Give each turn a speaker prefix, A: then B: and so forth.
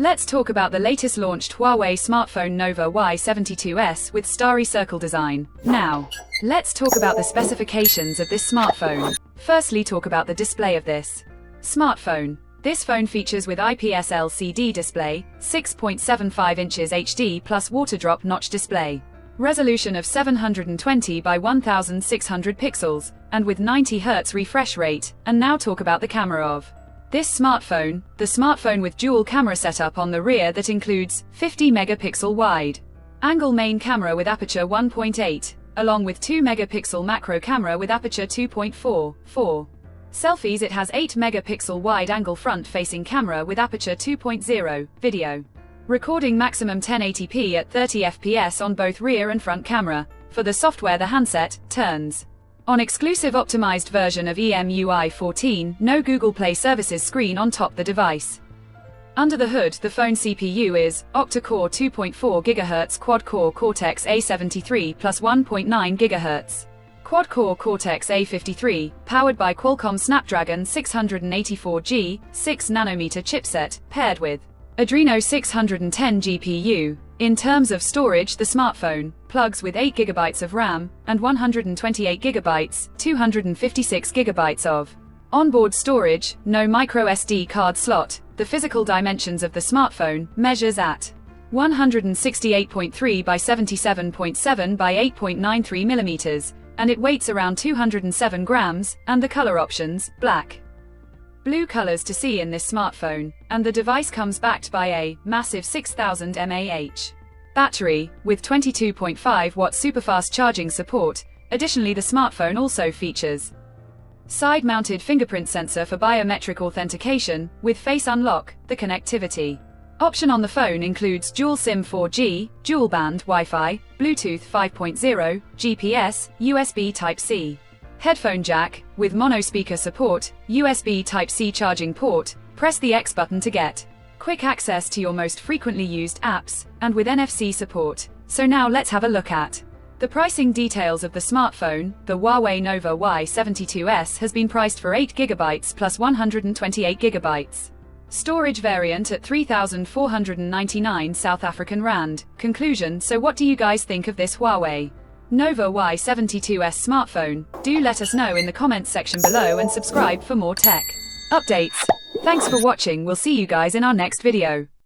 A: Let's talk about the latest launched Huawei smartphone Nova Y72s with starry circle design. Now, let's talk about the specifications of this smartphone. Firstly, talk about the display of this smartphone. This phone features with IPS LCD display, 6.75 inches HD plus water drop notch display. Resolution of 720 by 1600 pixels, and with 90 Hz refresh rate. And now talk about the camera of this smartphone, the smartphone with dual camera setup on the rear that includes 50 megapixel wide angle main camera with aperture 1.8, along with 2 megapixel macro camera with aperture 2.4. Selfies, it has 8 megapixel wide angle front facing camera with aperture 2.0, video. Recording maximum 1080p at 30 fps on both rear and front camera. For the software, the handset turns on exclusive optimized version of EMUI 14, no Google Play services screen on top the device. Under the hood, the phone CPU is octa-core 2.4 GHz quad-core Cortex A73 plus 1.9 GHz. Quad-core Cortex A53, powered by Qualcomm Snapdragon 684G, 6nm chipset, paired with Adreno 610 GPU. In terms of storage, the smartphone plugs with 8GB of RAM and 128GB, 256GB of onboard storage, no microSD card slot. The physical dimensions of the smartphone measures at 168.3 by 77.7 by 8.93 mm, and it weighs around 207 grams, and the color options, black, blue colors to see in this smartphone, and the device comes backed by a massive 6000 mAh battery with 22.5 watt superfast charging support. Additionally, the smartphone also features side-mounted fingerprint sensor for biometric authentication with face unlock. The connectivity option on the phone includes dual SIM 4G, dual band Wi-Fi, Bluetooth 5.0, GPS, USB Type-C, headphone jack with mono speaker support, USB Type-C charging port. Press the X button to get quick access to your most frequently used apps, and with NFC support. So now let's have a look at the pricing details of the smartphone. The Huawei Nova Y72s has been priced for 8GB plus 128GB. Storage variant at 3,499 South African Rand. Conclusion: so what do you guys think of this Huawei Nova Y72s smartphone? Do let us know in the comments section below and subscribe for more tech updates. Thanks for watching. We'll see you guys in our next video.